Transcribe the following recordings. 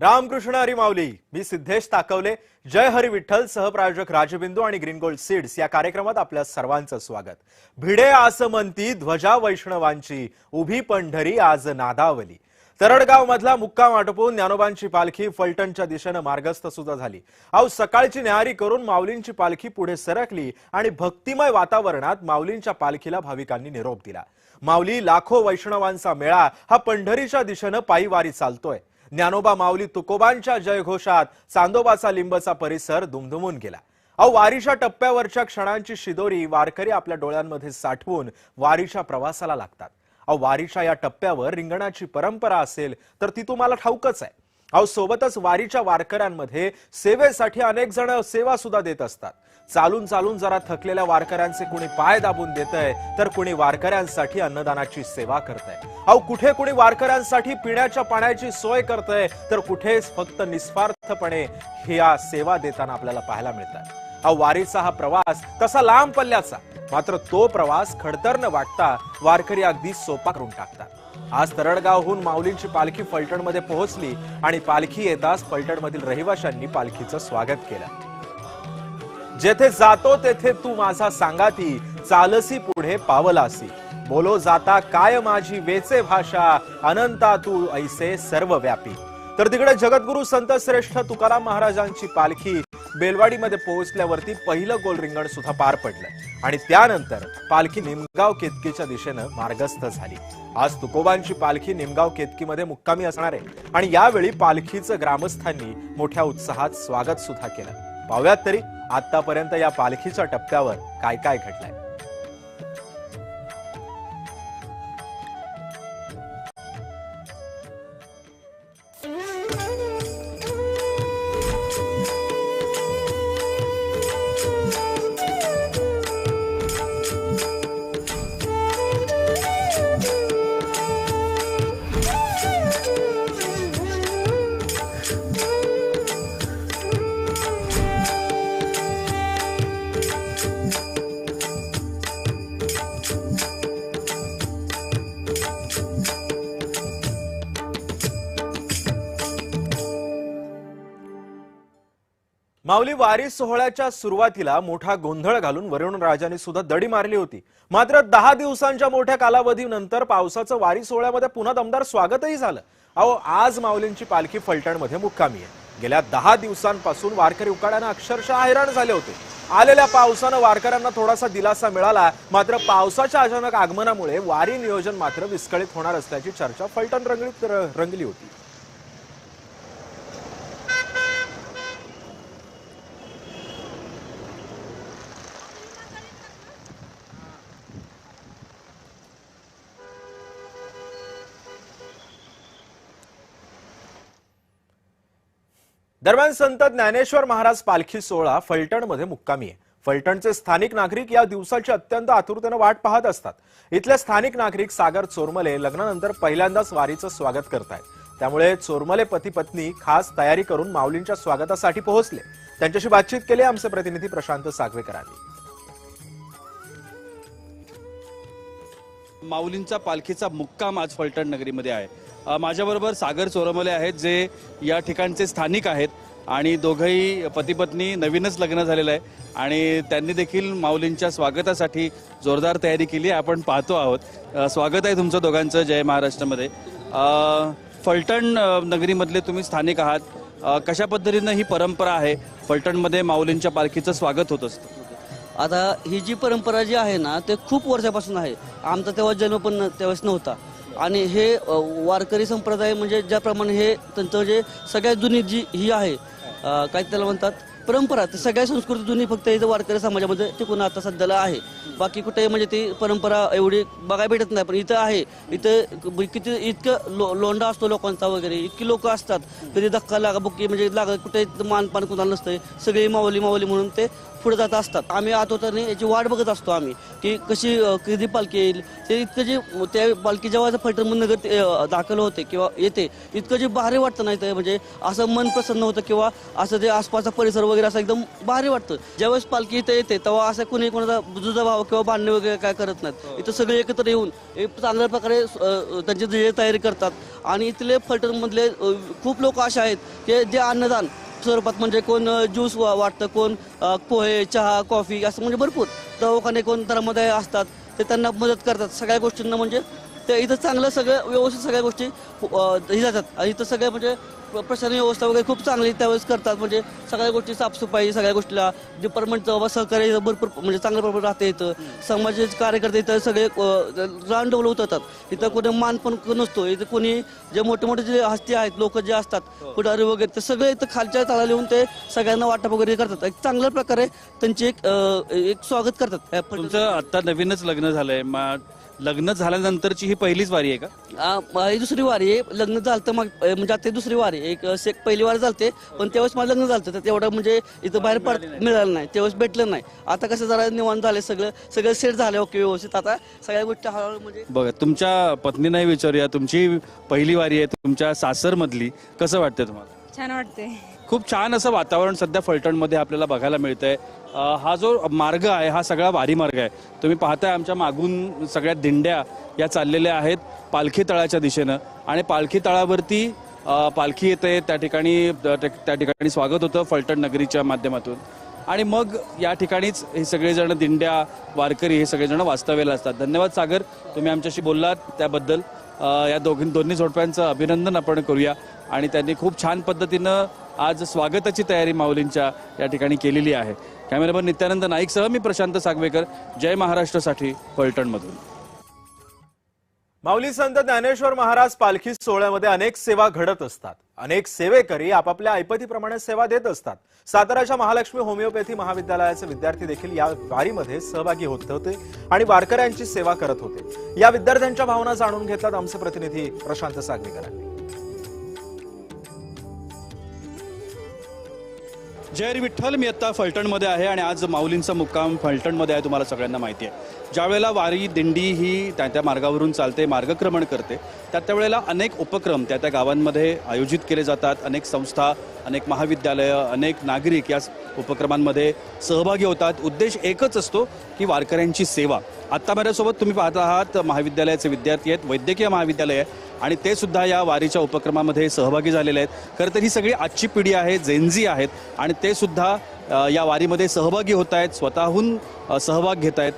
रामकृष्ण हरी माऊली। मी सिद्धेश ताकवले, जय हरी विठ्ठल सहप्रायोजक राजबिंदू आणि green gold seeds या कार्यक्रमात आपल्या सर्वांचं स्वागत। भिडे आसमंती ध्वजा वैष्णवांची, उभी पंढरी आज नादावली। तरडगाव मधला मुक्काम आटोपून ज्ञानोबांची पालखी फलटणच्या दिशेने मार्गस्थ सुद्धा झाली। सकाळची न्याहारी करून माऊलींची पालखी पुढे सरकली आणि भक्तिमय वातावरणात माऊलींच्या पालखीला भाविकांनी निरोप दिला। माऊली लाखो वैष्णवांचा मेळा हा पंढरीच्या दिशेने पायी वारी चालतोय। ज्ञानोबा माऊली तुकोबांच्या जयघोषात चांदोबाचा लिंबचा परिसर दुमदुमून गेला। वारीच्या टप्प्यावरच्या क्षणांची शिदोरी वारकरी आपल्या डोळ्यांमध्ये साठवून वारीच्या प्रवासाला लागतात। वारीच्या या टप्प्यावर रिंगणाची परंपरा असेल तर ती तुम्हाला ठाऊकच आहे। सोबतच वारीच्या वारकऱ्यांमध्ये सेवेसाठी अनेक जण सेवा सुद्धा देत असतात। चालून चालून जरा थकलेल्या वारकऱ्यांचे कुणी पाय दाबून देतंय तर कुणी वारकऱ्यांसाठी अन्नदानाची सेवा करतंय। कुठे कुणी वारकऱ्यांसाठी पिण्याच्या पाण्याची सोय करतंय तर कुठे फक्त निस्वार्थपणे ह्या सेवा देताना आपल्याला पाहायला मिळतात। वारीचा हा प्रवास तसा लांब पल्ल्याचा, मात्र तो प्रवास खडतर न वाटता वारकरी अगदी सोपा करून टाकतात। आज तरडगावहून माऊलींची पालखी फलटणमध्ये पोहोचली आणि पालखी येताच फलटणमधील रहिवाशांनी पालखीचं स्वागत केलं। जेथे जातो तेथे तू माझा सांगाती, चालसी पुढे पावलासी। बोलो जाता काय माझी वेचे भाषा, अनंता तू ऐसे सर्वव्यापी। तर तिकडे जगद्गुरु संत श्रेष्ठ तुकाराम महाराजांची पालखी बेलवाडीमध्ये पोहोचल्यावरती पहिलं गोल रिंगण सुद्धा पार पडलं आणि त्यानंतर पालखी निमगाव केतकीच्या दिशेने मार्गस्थ झाली। आज तुकोबांची पालखी निमगाव केतकीमध्ये मुक्कामी असणार आहे आणि यावेळी पालखीचं ग्रामस्थांनी मोठ्या उत्साहात स्वागत सुद्धा केलं। पाहूयात तरी आतापर्यंत या पालखीच्या टप्प्यावर काय काय घडलंय। माऊली वारी सोहळ्याच्या सुरुवातीला मोठा गोंधळ घालून वरुणराजांनी सुद्धा दडी मारली होती। मात्र 10 दिवसांच्या मोठ्या कालावधीनंतर पावसाचं वारी सोहळ्यामध्ये पुन्हा दमदार स्वागतही झालं। आज माऊलींची पालखी फलटणमध्ये मुक्कामी आहे। गेल्या 10 दिवसांपासून वारकरी उकाड्याने अक्षरशः हैराण झाले होते। आलेल्या पावसानं वारकऱ्यांना थोडासा दिलासा मिळाला, मात्र पावसाच्या अचानक आगमनामुळे वारी नियोजन मात्र विस्कळीत होणार असल्याची चर्चा फलटण रंगली होती। दरम्यान संत ज्ञानेश्वर महाराज पालखी सोहळा फलटणमध्ये मुक्कामी आहे। फलटणचे स्थानिक नागरिक या दिवसाची अत्यंत आतुरतेने वाट पाहत असतात। इथले स्थानिक नागरिक सागर चोरमले लग्नानंतर पहिल्यांदाच वारीचं स्वागत करतायत, त्यामुळे चोरमले पती पत्नी खास तयारी करून माऊलींच्या स्वागतासाठी पोहोचले। त्यांच्याशी बातचीत केली आमचे प्रतिनिधी प्रशांत सागवेकरांनी। माऊलींचा पालखीचा मुक्काम आज फलटण नगरीमध्ये आहे। माझ्याबरोबर सागर चोरमले आहेत, जे या ठिकाणचे स्थानिक आहेत आणि दोघंही पती पत्नी, नवीनच लग्न झालेलं आहे आणि त्यांनी देखील माऊलींच्या स्वागतासाठी जोरदार तयारी केली आहे। आपण पाहतो आहोत। स्वागत आहे तुमचं दोघांचं जय महाराष्ट्रामध्ये। फलटण नगरीमधले तुम्ही स्थानिक आहात, कशा पद्धतीनं ही परंपरा आहे फलटणमध्ये माऊलींच्या पालखीचं स्वागत होत असतं? आता ही जी परंपरा जी आहे ना, ते खूप वर्षापासून आहे। आमचा तेव्हा जन्म पण त्यावेळेस नव्हता आणि हे वारकरी संप्रदाय म्हणजे ज्याप्रमाणे हे त्यांचं जे सगळ्यात जुनी जी ही आहे, काय त्याला म्हणतात, परंपरा, ते सगळ्या संस्कृती जुनी फक्त इथं वारकरी समाजामध्ये टिकून आता सध्याला आहे। बाकी कुठे म्हणजे ती परंपरा एवढी बघायला भेटत नाही, पण इथं आहे। इथं किती इतकं लोंढा असतो लोकांचा वगैरे, इतकी लोक असतात, कधी धक्का बुक्की म्हणजे कुठे मानपान कुणाला नसतंय, सगळी माऊली माऊली म्हणून ते पुढे जात असतात. आम्ही आत होताना याची वाट बघत असतो आम्ही की कशी कधी पालखी येईल. ते इतकं जे त्या पालखी जेव्हा फलटण नगर दाखल होते किंवा येते इतकं जे भारी वाटतं नाही तर म्हणजे असं मन प्रसन्न होतं किंवा असं ते आसपासचा परिसर वगैरे असं एकदम भारी वाटतं. ज्यावेळेस पालखी इथं येते तेव्हा असं कोणी कोणाचा जुजा भाव किंवा भांडणे वगैरे काय करत नाहीत. इथं सगळे एकत्र येऊन एक चांगल्या प्रकारे त्यांची तयारी करतात. आणि इथले फलटणमधले खूप लोक असे आहेत की जे अन्नदान स्वरूपात म्हणजे कोण ज्यूस वाटतं, कोण पोहे, चहा, कॉफी असं म्हणजे भरपूर दवाखाने कोण धर्मदाय असतात ते त्यांना मदत करतात सगळ्या गोष्टींना. म्हणजे ते इथं चांगलं सगळं व्यवस्थित सगळ्या गोष्टी हे जातात. इथं सगळ्या म्हणजे प्रशासन व्यवस्था वगैरे खूप चांगली त्यावेळेस करतात. म्हणजे सगळ्या गोष्टी साफसफाई सगळ्या गोष्टीला डिपार्टमेंटचं सहकार्य भरपूर म्हणजे चांगल्या प्रमाणात राहते. इथं समाजाचे कार्यकर्ते इथं सगळे रान डोलं उतरतात. इथं कोणी मान पण नसतो. इथं कोणी जे मोठे मोठे जे हस्ती आहेत लोक जे असतात पुढारी वगैरे ते सगळे इथं खालच्या तळाला येऊन ते सगळ्यांना वाटप वगैरे करतात. एक चांगल्या प्रकारे त्यांचे एक स्वागत करतात. तुमचं आता नवीनच लग्न झालंय, लग्न झाल्यानंतरची ही पहिलीच वारी आहे का? ही दुसरी वारी आहे. लग्न झालं तर मग म्हणजे आता दुसरी वारी आहे. पहिली वारी चालते पण त्यावेळेस मला लग्न झालं तर तेवढं म्हणजे इथं बाहेर मिळालं नाही, त्यावेळेस भेटलं नाही. आता कसं जरा निवांत झाले, सगळं सेट झालं ओके व्यवस्थित. आता सगळ्या गोष्टी हळूहळू म्हणजे बघा, तुमच्या पत्नीलाही विचारूया, तुमची पहिली वारी आहे तुमच्या सासरमधली, कसं वाटतं तुम्हाला? छान वाटते. खूप छान असं वातावरण सध्या फलटणमध्ये आपल्याला बघायला मिळतंय. हा जो मार्ग आहे हा सगळा वारी मार्ग आहे. तुम्ही पाहताय आमच्या मागून सगळ्या दिंड्या या चाललेल्या आहेत पालखी तळाच्या दिशेनं. आणि पालखी तळावरती पालखी येते, त्या ठिकाणी स्वागत होतं फलटण नगरीच्या माध्यमातून. आणि मग या ठिकाणीच हे सगळेजण दिंड्या वारकरी हे सगळेजण वास्तव्याला असतात. धन्यवाद सागर, तुम्ही आमच्याशी बोललात त्याबद्दल. या दोन्ही जोडप्यांचं अभिनंदन आपण करूया. आणि त्यांनी खूप छान पद्धतीनं आज स्वागताची तयारी माऊलींच्या या ठिकाणी केलेली आहे. कॅमेरामन नित्यानंद नाईकसह मी प्रशांत सागवेकर, जय महाराष्ट्रसाठी फलटणमधून. माऊली संत ज्ञानेश्वर महाराज पालखी सोहळ्यामध्ये अनेक सेवा घडत असतात. अनेक सेवेकरी आपापल्या ऐपतीप्रमाणे सेवा देत असतात. साताराच्या महालक्ष्मी होमिओपॅथी महाविद्यालयाचे विद्यार्थी देखील या वारीमध्ये सहभागी होत होते आणि वारकऱ्यांची सेवा करत होते. या विद्यार्थ्यांच्या भावना जाणून घेतल्यात आमचे प्रतिनिधी प्रशांत सागवेकरांनी. जय हरी विठ्ठल, मी आता फलटणमध्ये आहे आणि आज माऊलींचा मुक्काम फलटणमध्ये आहे. तुम्हाला सगळ्यांना माहिती आहे, ज्यावेळेला वारी दिंडी ही त्या मार्गावरून चालते, मार्गक्रमण करते, त्यावेळेला अनेक उपक्रम त्या गावांमध्ये आयोजित केले जातात. अनेक संस्था, अनेक महाविद्यालयं, अनेक नागरिक या उपक्रमांमध्ये सहभागी होतात. उद्देश एकच असतो की वारकऱ्यांची सेवा. आत्ता माझ्यासोबत तुम्ही पाहत आहात महाविद्यालयाचे विद्यार्थी आहेत, वैद्यकीय महाविद्यालय आहे आणि ते सुद्धा या वारीच्या उपक्रमामध्ये सहभागी झालेले आहेत. खरं तर ही सगळी आजची पिढी आहे, जेनझी आहेत आणि ते सुद्धा या वारीमध्ये सहभागी होत आहेत, स्वतःहून सहभाग घेत आहेत.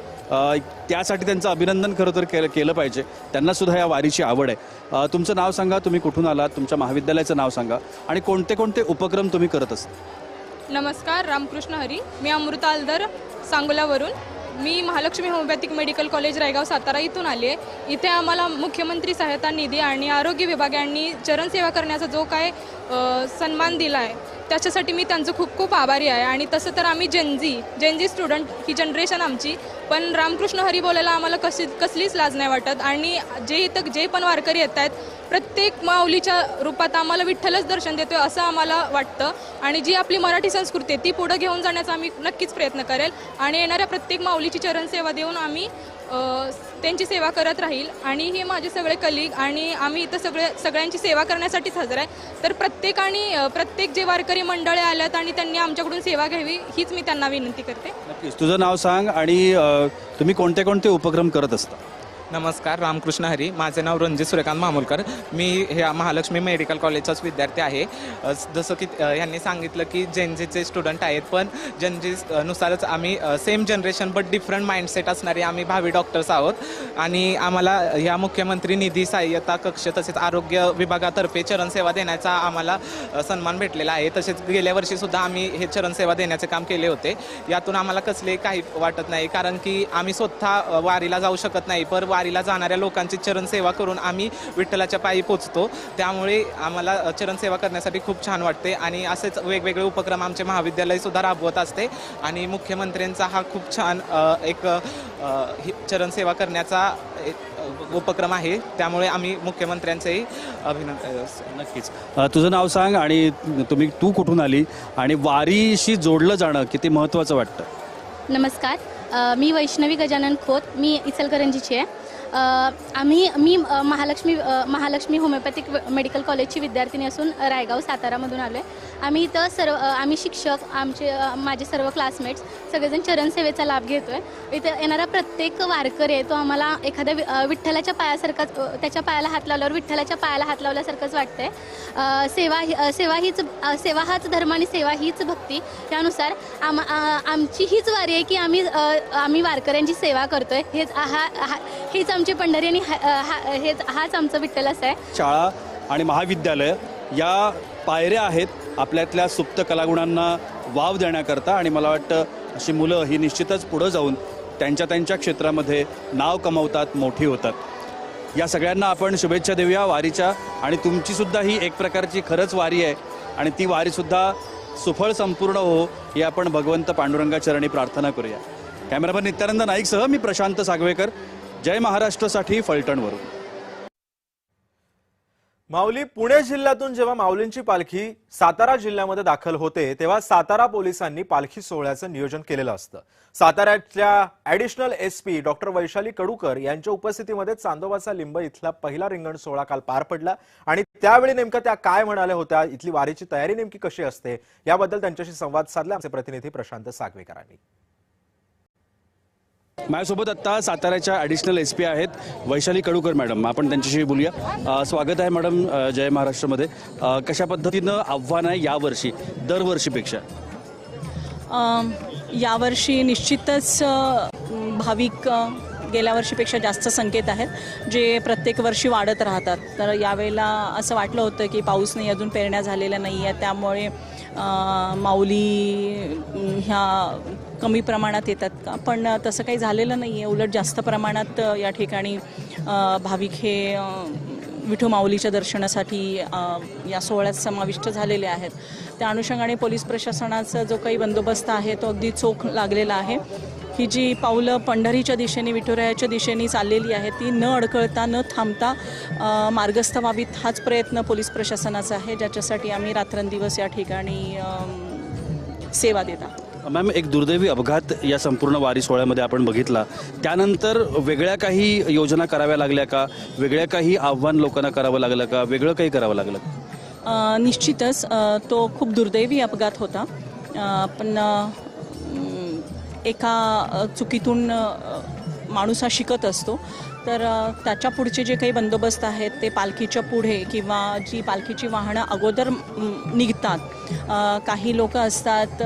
त्यासाठी त्यांचं अभिनंदन खरं तर केलं पाहिजे. त्यांना सुद्धा या वारीची आवड आहे. तुमचं नाव सांगा, तुम्ही कुठून आलात, तुमच्या महाविद्यालयाचं नाव सांगा आणि कोणते कोणते उपक्रम तुम्ही करत असता? नमस्कार, रामकृष्ण हरी. मी अमृता आलदर, सांगोल्यावरून. मी Mahalakshmi homeopathic medical college Raigaon Satara इथून आली आहे. इथे आम्हाला मुख्यमंत्री सहायता निधी आणि आरोग्य विभागांनी चरणसेवा करण्याचा जो काय सन्मान दिला आहे त्याच्यासाठी मी त्यांचं खूप खूप आभारी आहे. आणि तसं तर आम्ही जेनजी स्टुडंट ही जनरेशन आमची, पण रामकृष्ण हरी बोलायला आम्हाला कसलीच लाज नाही वाटत. आणि जे पण वारकरी येत आहेत प्रत्येक माऊलीच्या रूपात आम्हाला विठ्ठलच दर्शन देतोय असं आम्हाला वाटतं. आणि जी आपली मराठी संस्कृती आहे ती पुढे घेऊन जाण्याचा आम्ही नक्कीच प्रयत्न करेल. आणि येणाऱ्या प्रत्येक माऊलीची चरणसेवा देऊन आम्ही त्यांची सेवा करत राहील. आणि हे माझे सगळे कलिग आणि आम्ही इथं सगळ्यांची सेवा करण्यासाठीच हजर आहे. तर प्रत्येक जे वारकरी मंडळे आल्यात आणि त्यांनी आमच्याकडून सेवा घ्यावी हीच मी त्यांना विनंती करते. नक्कीच. तुझं नाव सांग आणि तुम्ही कोणते कोणते उपक्रम करत असता? नमस्कार, रामकृष्ण हरी. माझे नाव रणजित सूर्यकांत मामुलकर. मी हे महालक्ष्मी मेडिकल कॉलेजचाच विद्यार्थी आहे. जसं की यांनी सांगितलं की जेनजीचे स्टुडंट आहेत, पण जेनजीनुसारच आम्ही same generation but different mindset असणारे आम्ही भावी डॉक्टर्स आहोत. आणि आम्हाला ह्या मुख्यमंत्री निधी सहाय्यता कक्ष तसेच आरोग्य विभागातर्फे चरणसेवा देण्याचा आम्हाला सन्मान भेटलेला आहे. तसेच गेल्या वर्षीसुद्धा आम्ही हे चरणसेवा देण्याचे काम केले होते. यातून आम्हाला कसले काही वाटत नाही, कारण की आम्ही स्वतः वारीला जाऊ शकत नाही, पण वारीला जाणाऱ्या लोकांची चरणसेवा करून आम्ही विठ्ठलाच्या पायी पोचतो. त्यामुळे आम्हाला चरणसेवा करण्यासाठी खूप छान वाटते. आणि असेच वेगवेगळे उपक्रम आमचे महाविद्यालय सुद्धा राबवत असते. आणि मुख्यमंत्र्यांचा हा खूप छान एक चरणसेवा करण्याचा उपक्रम आहे. त्यामुळे आम्ही मुख्यमंत्र्यांचेही अभिनंदन. नक्कीच. तुझं नाव सांग आणि तू कुठून आली आणि वारीशी जोडलं जाणं किती महत्त्वाचं वाटतं? नमस्कार. मी वैष्णवी गजानन खोत. मी इचलकरंजीची आहे. मी महालक्ष्मी होमिओपॅथिक मेडिकल कॉलेजची विद्यार्थिनी असून रायगाव सातारामधून आलो आहे. आम्ही इथं आम्ही शिक्षक माझे सर्व क्लासमेट्स सगळेजण चरणसेवेचा लाभ घेतो आहे. इथं येणारा प्रत्येक वारकरी आहे तो आम्हाला एखाद्या विठ्ठलाच्या पायासारखाच, त्याच्या पायाला हात लावल्यावर विठ्ठलाच्या पायाला हात लावल्यासारखंच वाटतं आहे. सेवा हाच धर्म आणि सेवा हीच भक्ती. त्यानुसार आमची हीच वारी आहे की आम्ही वारकऱ्यांची सेवा करतो आहे. हीच आमची पंढरी आणि हाच आमचा विठ्ठल असा आहे. शाळा आणि महाविद्यालय या पायऱ्या आहेत आपल्यातल्या सुप्त कलागुणांना वाव देण्याकरता, आणि मला वाटतं अशी मुलं ही निश्चितच पुढं जाऊन त्यांच्या क्षेत्रामध्ये नाव कमावतात, मोठी होतात. या सगळ्यांना आपण शुभेच्छा देऊया वारीच्या, आणि तुमचीसुद्धा ही एक प्रकारची खरंच वारी आहे आणि ती वारीसुद्धा सुफळ संपूर्ण हो ही आपण भगवंत पांडुरंगाचरणी प्रार्थना करूया. कॅमेरामन नित्यानंद नाईकसह मी प्रशांत सागवेकर, जय महाराष्ट्रसाठी फलटणवरून. माऊली, पुणे जिल्ह्यातून जेव्हा माऊलींची पालखी सातारा जिल्ह्यामध्ये दाखल होते तेव्हा सातारा पोलिसांनी पालखी सोहळ्याचं नियोजन केलेलं असतं. साताऱ्यातल्या additional SP doctor Vaishali Kadukar यांच्या उपस्थितीमध्ये चांदोबाचा लिंब इथला पहिला रिंगण सोहळा काल पार पडला, आणि त्यावेळी नेमकं त्या काय म्हणाल्या होत्या, इथली वारीची तयारी नेमकी कशी असते याबद्दल त्यांच्याशी संवाद साधला आमचे प्रतिनिधी प्रशांत सागवेकरांनी. माझ्यासोबत आत्ता साताऱ्याच्या ॲडिशनल SP आहेत वैशाली कडूकर मॅडम. आपण त्यांच्याशी बोलूया. स्वागत आहे मॅडम जय महाराष्ट्रमध्ये. कशा पद्धतीनं आव्हान आहे यावर्षी दरवर्षीपेक्षा? यावर्षी निश्चितच भाविक गेल्या वर्षीपेक्षा जास्त संकेत आहेत, जे प्रत्येक वर्षी वाढत राहतात. तर यावेळेला असं वाटलं होतं की पाऊस नाही, अजून पेरण्या झालेल्या नाही आहे, त्यामुळे माऊली ह्या कमी प्रमाणात येतात का, पण तसं काही झालेलं नाही आहे. उलट जास्त प्रमाणात या ठिकाणी भाविक हे विठू माऊलीच्या दर्शनासाठी या सोहळ्यात समाविष्ट झालेले आहेत. त्या अनुषंगाने पोलीस प्रशासनाचा जो काही बंदोबस्त आहे तो अगदी चोख लागलेला आहे. ही जी पावलं पंढरीच्या दिशेने, विठुरायाच्या दिशेने चाललेली आहे ती न अडखळता, न थांबता मार्गस्थ व्हावीत हाच प्रयत्न पोलीस प्रशासनाचा आहे, ज्याच्यासाठी आम्ही रात्रंदिवस या ठिकाणी सेवा देतात. मॅम, एक दुर्दैवी अपघात या संपूर्ण वारी सोहळ्यामध्ये आपण बघितला, त्यानंतर वेगळ्या काही योजना कराव्या लागल्या का, वेगळ्या काही आव्हान लोकांना करावं लागलं का, वेगळं काही करावं लागलं? निश्चितच तो खूप दुर्दैवी अपघात होता. पण एका चुकीतून माणूस हा शिकत असतो. तर त्याच्या पुढचे जे काही बंदोबस्त आहेत ते पालखीच्या पुढे किंवा जी पालखीची वाहनं अगोदर निघतात, काही लोक असतात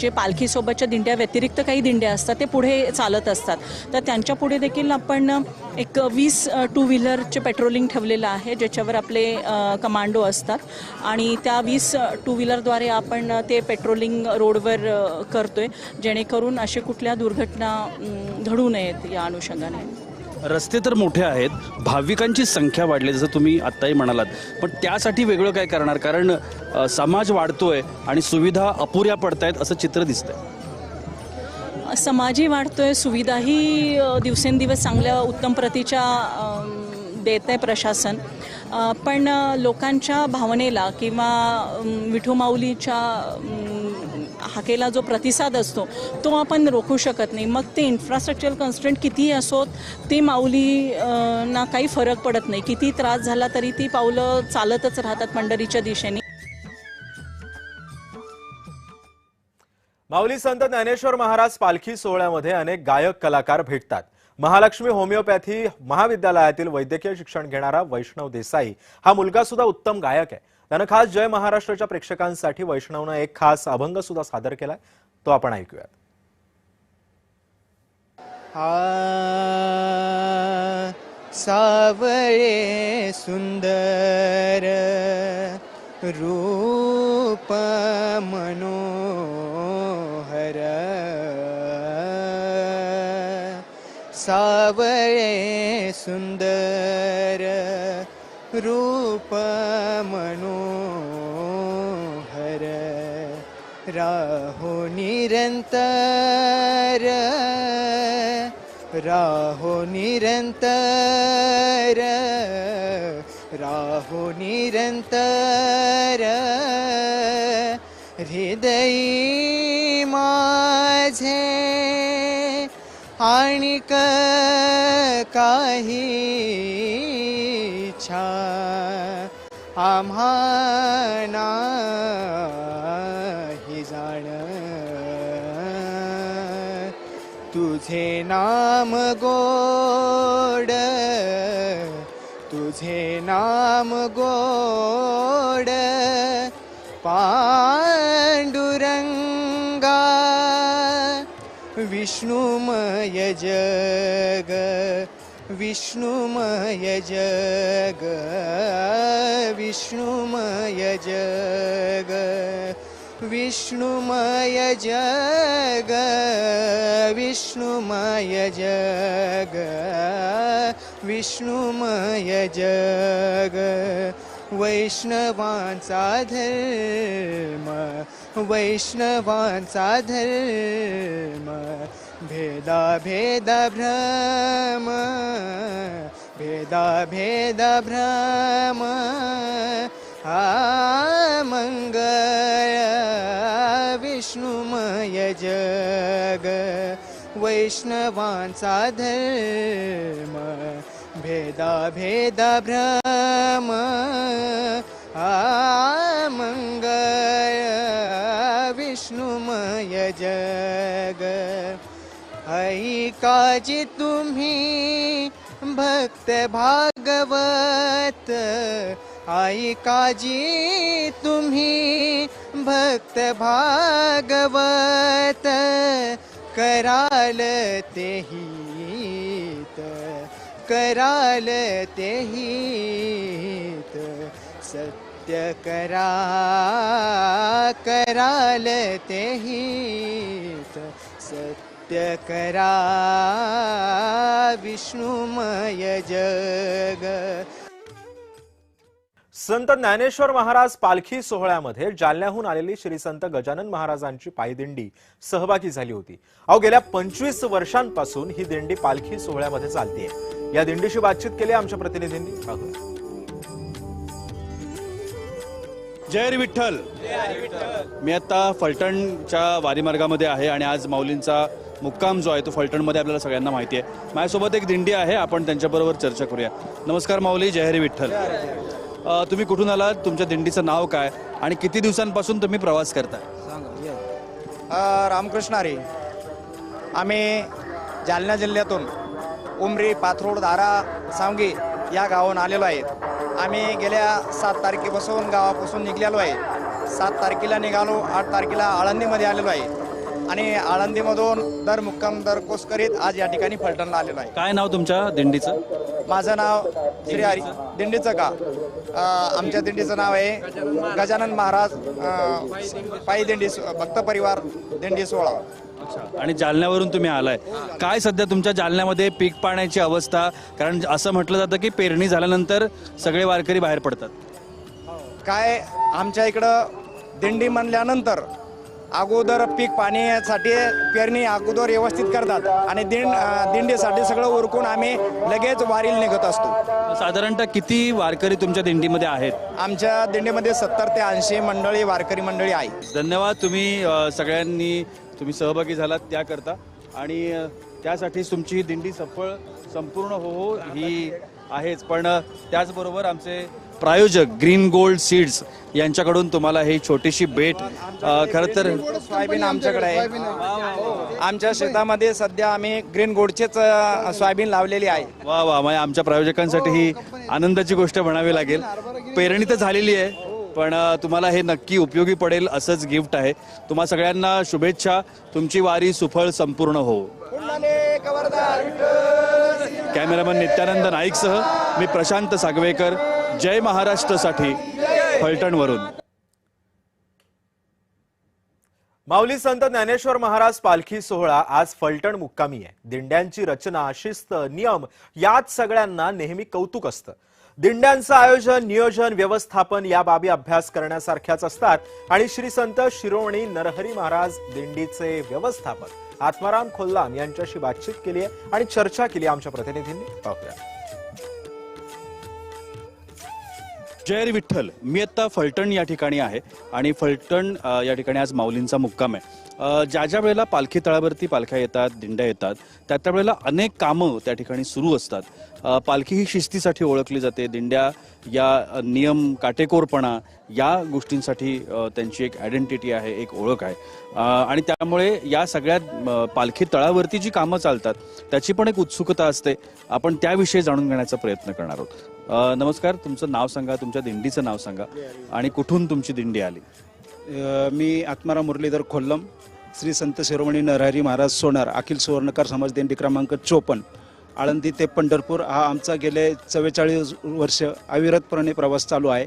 जे पालखीसोबतच्या दिंड्या व्यतिरिक्त काही दिंड्या असतात ते पुढे चालत असतात. तर त्यांच्या पुढे देखील आपण एक 20 टू व्हीलरचे पेट्रोलिंग ठेवलेलं आहे, ज्याच्यावर आपले कमांडो असतात, आणि त्या 20 टू व्हीलरद्वारे आपण ते पेट्रोलिंग रोडवर करतोय, जेणेकरून असे कुठल्या दुर्घटना घडू नयेत या अनुषंगाने. रस्ते तर मोठे आहेत, भाविकांची संख्या वाढली जसं तुम्ही आत्ताही म्हणालात, पण त्यासाठी वेगळं काय करणार? कारण समाज वाढतोय आणि सुविधा अपुऱ्या पडतायत असं चित्र दिसतंय. समाजही वाढतोय, सुविधाही दिवसेंदिवस चांगल्या उत्तम प्रतीच्या देत आहे प्रशासन, पण लोकांच्या भावनेला किंवा विठू माऊलीच्या हाकेला जो प्रतिसाद असतो तो आपण रोखू शकत नाही. मग ते इन्फ्रास्ट्रक्चरल कन्स्ट्रेंट कितीही असोत, ते माऊली ना काही फरक पडत नाही. किती त्रास झाला तरी ती पावलं चालतच राहतात पंढरीच्या दिशेने. माऊली संत ज्ञानेश्वर महाराज पालखी सोहळ्यामध्ये अनेक गायक कलाकार भेटतात. महालक्ष्मी होमिओपॅथी महाविद्यालयातील वैद्यकीय शिक्षण घेणारा वैष्णव देसाई हा मुलगा सुद्धा उत्तम गायक आहे. त्यानं खास जय महाराष्ट्राच्या प्रेक्षकांसाठी वैष्णवनं एक खास अभंग सुद्धा सादर केलाय, तो आपण ऐकूयात. सावळे सुंदर रूप मनोहर, सावळे सुंदर रूप मनोहर, राहो निरंतर, राहो निरंतर, राहो निरंतर, हृदयी माझे आणि काही इच्छा आम्हा नाही जाण तुझे नाम गोड तुझे नाम गोड पांडुरंगा विष्णुमय जग विष्णुमय जग विष्णुमय जग विष्णुमय जग विष्णुमय जग विष्णुमय जग वैष्णवांचा धर्म वैष्णवांचा धर्म भेदा भेद भ्रम भेदा भेद भ्रम मंगळ विष्णुमय जग वैष्णवांचा धर्म भेदा भेद भ्रम मंगळ विष्णुमय जग ऐकाजी तुम्ही भक्त भागवत ऐकाजी तुम्ही भक्त भागवत कराल तेहित कराल तेहित सत्य करा कराल तेहित सत्य करा विष्णुमय जग. संत ज्ञानेश्वर महाराज पालखी सोहळ्यामध्ये जालन्याहून आलेली श्री संत गजानन महाराजांची पायदिंडी सहभागी झाली होती. गेल्या 25 वर्षांपासून ही दिंडी पालखी सोहळ्यामध्ये चालतेय. या दिंडीशी बातचीत केली आमच्या प्रतिनिधींनी. जय हरी विठ्ठल. मी आता फलटणच्या वारीमार्गामध्ये आहे आणि आज माऊलींचा मुक्काम जो आहे तो फलटणमध्ये आपल्याला सगळ्यांना माहिती आहे. माझ्यासोबत एक दिंडी आहे, आपण त्यांच्याबरोबर चर्चा करूया. नमस्कार माऊली, जय हरी विठ्ठल. तुम्ही कुठून आलात, तुमच्या दिंडीचं नाव काय आणि किती दिवसांपासून तुम्ही प्रवास करताय? रामकृष्ण हरी. आम्ही जालना जिल्ह्यातून उमरी, पाथरोड, दारा, सांगवी या गावाहून आलेलो आहे. आम्ही गेल्या 7 तारखेपासून गावापासून निघालेलो आहे. 7 तारखेला निघालो, 8 तारखेला आळंदीमध्ये आलेलो आहे आणि आळंदीमधून दर मुक्काम दर कोस करीत आज या ठिकाणी फलटणला आलेलो आहे. काय नाव तुमच्या दिंडीचं? माझं नाव श्री हरी. दिंडीचं का? आमच्या दिंडीचं नाव आहे गजानन महाराज पायी दिंडी भक्त परिवार दिंडी सोहळा. आणि जालन्यावरून तुम्ही आलाय. काय सध्या तुमच्या जालन्यामध्ये पीक पाण्याची अवस्था? कारण असं म्हटलं जातं की पेरणी झाल्यानंतर सगळे वारकरी बाहेर पडतात. काय आमच्या इकडं दिंडी म्हणल्यानंतर अगोदर पीक पाण्यासाठी पेरणी अगोदर व्यवस्थित करतात आणि दिंडीसाठी सगळं उरकून आम्ही लगेच वारीला निघत असतो. साधारणतः किती वारकरी तुमच्या दिंडीमध्ये आहेत? आमच्या दिंडीमध्ये 70 ते 80 मंडळी वारकरी मंडळी आहे. धन्यवाद. तुम्ही सगळ्यांनी तुम्ही सहभागी झालात त्याकरता आणि त्यासाठीच तुमची ही दिंडी सफळ संपूर्ण हो ही आहेच. पण त्याचबरोबर आमचे प्रायोजक ग्रीन गोल्ड सीड्स यांच्याकडून तुम्हाला ही छोटीशी भेट. खरं तर सोयाबीन आमच्याकडे आहे. आमच्या शेतामध्ये सध्या आम्ही ग्रीन गोल्डचेच सोयाबीन लावलेली आहे. वा वा. म्हणजे आमच्या प्रायोजकांसाठी ही आनंदाची गोष्ट म्हणावी लागेल. पेरणी तर झालेली आहे पण तुम्हाला हे नक्की उपयोगी पडेल असंच गिफ्ट आहे. तुम्हा सगळ्यांना शुभेच्छा. तुमची वारी सुफळ संपूर्ण हो. कॅमेरामन नित्यानंद नाईकसह मी प्रशांत सागवेकर, जय महाराष्ट्रसाठी फलटणवरून. माऊली संत ज्ञानेश्वर महाराज पालखी सोहळा आज फलटण मुक्कामी आहे. दिंड्यांची रचना, शिस्त, नियम यात सगळ्यांना नेहमी कौतुक असतं. दिंड्यांचं आयोजन, नियोजन, व्यवस्थापन या बाबी अभ्यास करण्यासारख्याच असतात आणि श्री संत शिरोमणी नरहरी महाराज दिंडीचे व्यवस्थापक आत्माराम खोल्लाम यांच्याशी बातचीत केली आहे आणि चर्चा केली आमच्या प्रतिनिधींनी. पाहूया. जय हरी विठ्ठल. मी आता फलटण या ठिकाणी आहे आणि फलटण या ठिकाणी आज माऊलींचा मुक्काम आहे. ज्या ज्या वेळेला पालखी तळावरती पालख्या येतात, दिंड्या येतात, त्या वेळेला अनेक कामं त्या ठिकाणी सुरू असतात. पालखी ही शिस्तीसाठी ओळखली जाते. दिंड्या या नियम, काटेकोरपणा या गोष्टींसाठी त्यांची एक आयडेंटिटी आहे, एक ओळख आहे. आणि त्यामुळे या सगळ्या पालखी तळावरती जी कामं चालतात त्याची पण एक उत्सुकता असते. आपण त्याविषयी जाणून घेण्याचा प्रयत्न करणार आहोत. नमस्कार, तुमचं नाव सांगा, तुमच्या दिंडीचं नाव सांगा आणि कुठून तुमची दिंडी आली. मी आत्माराम मुरलीधर खोल्लम, श्री संत शिरोमणी नरहरी महाराज सोनार अखिल सुवर्णकार समाज दिंडी क्रमांक 54, आळंदी ते पंढरपूर हा आमचा गेले 44 वर्ष अविरतपणे प्रवास चालू आहे.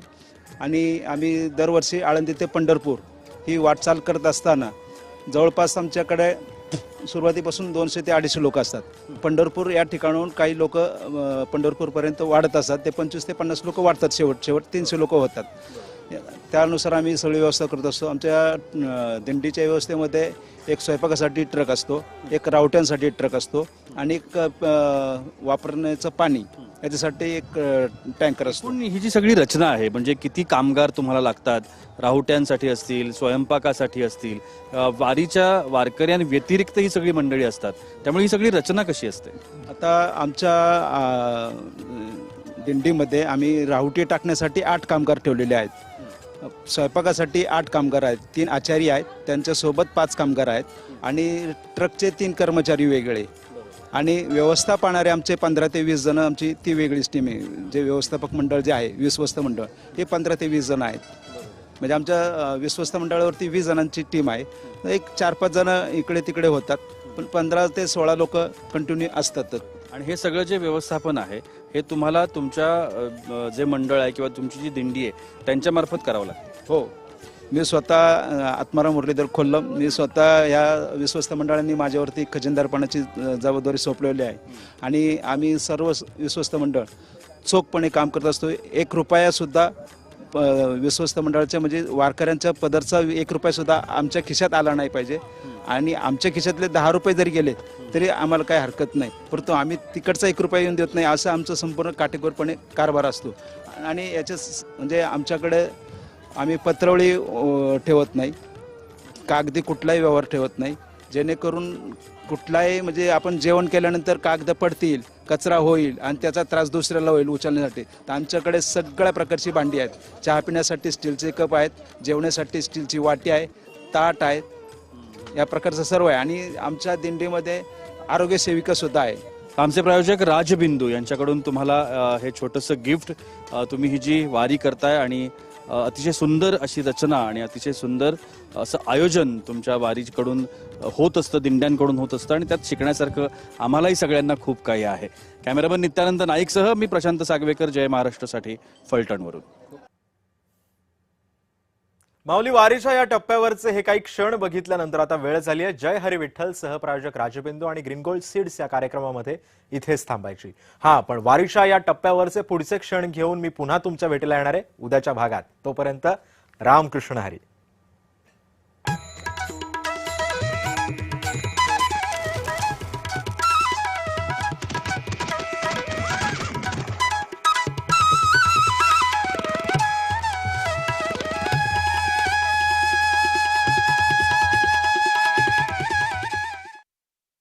आणि आम्ही दरवर्षी आळंदी ते पंढरपूर ही वाटचाल करत असताना जवळपास आमच्याकडे सुरुवातीपासून 200 ते 250 लोक असतात. पंढरपूर या ठिकाणाहून काही लोक पंढरपूरपर्यंत वाढत असतात. ते 25 ते 50 लोक वाढतात. शेवट 300 लोक होतात. त्यानुसार आम्ही सगळी व्यवस्था करत असतो. आमच्या दिंडीच्या व्यवस्थेमध्ये एक स्वयंपाकासाठी ट्रक असतो, एक रावट्यांसाठी ट्रक असतो आणि एक वापरण्याचं पाणी याच्यासाठी एक टँकर असतो. पण ही जी सगळी रचना आहे, म्हणजे किती कामगार तुम्हाला लागतात, राहुट्यांसाठी असतील, स्वयंपाकासाठी असतील, वारीच्या वारकऱ्यांव्यतिरिक्त ही सगळी मंडळी असतात, त्यामुळे ही सगळी रचना कशी असते. आता आमच्या दिंडीमध्ये आम्ही राहुटी टाकण्यासाठी 8 कामगार ठेवलेले आहेत. स्वयंपाकासाठी 8 कामगार आहेत, 3 आचारी आहेत, त्यांच्यासोबत 5 कामगार आहेत आणि ट्रकचे 3 कर्मचारी वेगळे आणि व्यवस्था पाहणारे आमचे 15 ते 20 जण, आमची ती वेगळीच टीम आहे. जे व्यवस्थापक मंडळ जे आहे, विश्वस्त मंडळ, हे 15 ते 20 जण आहेत. म्हणजे आमच्या विश्वस्त मंडळावरती 20 जणांची टीम आहे. एक 4-5 जण इकडे तिकडे होतात, पण 15 ते 16 लोक कंटिन्यू असतातच. आणि हे सगळं जे व्यवस्थापन आहे हे तुम्हाला तुमच्या जे मंडळ आहे किंवा तुमची जी दिंडी आहे त्यांच्यामार्फत करावं लागतं. हो, मी स्वतः आत्माराम मुरलीधर खोल्लम, मी स्वतः या विश्वस्त मंडळांनी माझ्यावरती खजिनदारपणाची जबाबदारी सोपवलेली आहे आणि आम्ही सर्व विश्वस्त मंडळ चोखपणे काम करत असतो. 1 रुपयासुद्धा विश्वस्त मंडळाच्या म्हणजे वारकऱ्यांच्या पदरचा 1 रुपयासुद्धा आमच्या खिशात आला नाही पाहिजे. आणि आमच्या खिशातले 10 रुपये जरी गेले तरी आम्हाला काही हरकत नाही, परंतु आम्ही तिकडचा 1 रुपया येऊन देत नाही, असं आमचं संपूर्ण काटेकोरपणे कारभार असतो. आणि याच्या म्हणजे आमच्याकडे आम्ही पत्रवळी ठेवत नाही, कागदी कुठलाही व्यवहार ठेवत नाही, जेणेकरून कुठलाही म्हणजे आपण जेवण केल्यानंतर कागद पडतील, कचरा होईल आणि त्याचा त्रास दुसऱ्याला होईल उचलण्यासाठी. तर आमच्याकडे सगळ्या प्रकारची भांडी आहेत. चहा पिण्यासाठी स्टीलचे कप आहेत, जेवण्यासाठी स्टीलची वाटी आहे, ताट आहेत, या प्रकारचं सर्व आहे. आणि आमच्या दिंडीमध्ये आरोग्य सेविका सुद्धा आहे. आमचे प्रायोजक राजबिंदू यांच्याकडून तुम्हाला हे छोटंसं गिफ्ट, तुम्ही ही जी वारी करताय आणि अतिशय सुंदर अशी रचना आणि अतिशय सुंदर असं आयोजन तुमच्या वारीकडून होत असतं, दिंड्यांकडून होत असतं आणि त्यात शिकण्यासारखं आम्हालाही सगळ्यांना खूप काही आहे. कॅमेरामन नित्यानंद नाईकसह मी प्रशांत सागवेकर, जय महाराष्ट्रसाठी फलटणवरून. माऊली, वारीच्या या टप्प्यावरचे हे काही क्षण बघितल्यानंतर आता वेळ झाली आहे जय हरी विठ्ठल सहप्रायोजक राजबिंदू आणि ग्रीन गोल्ड सीड्स या कार्यक्रमामध्ये इथेच थांबायची. पण वारीच्या या टप्प्यावरचे पुढचे क्षण घेऊन मी पुन्हा तुमच्या भेटीला येणार आहे उद्याच्या भागात. तोपर्यंत रामकृष्ण हरी.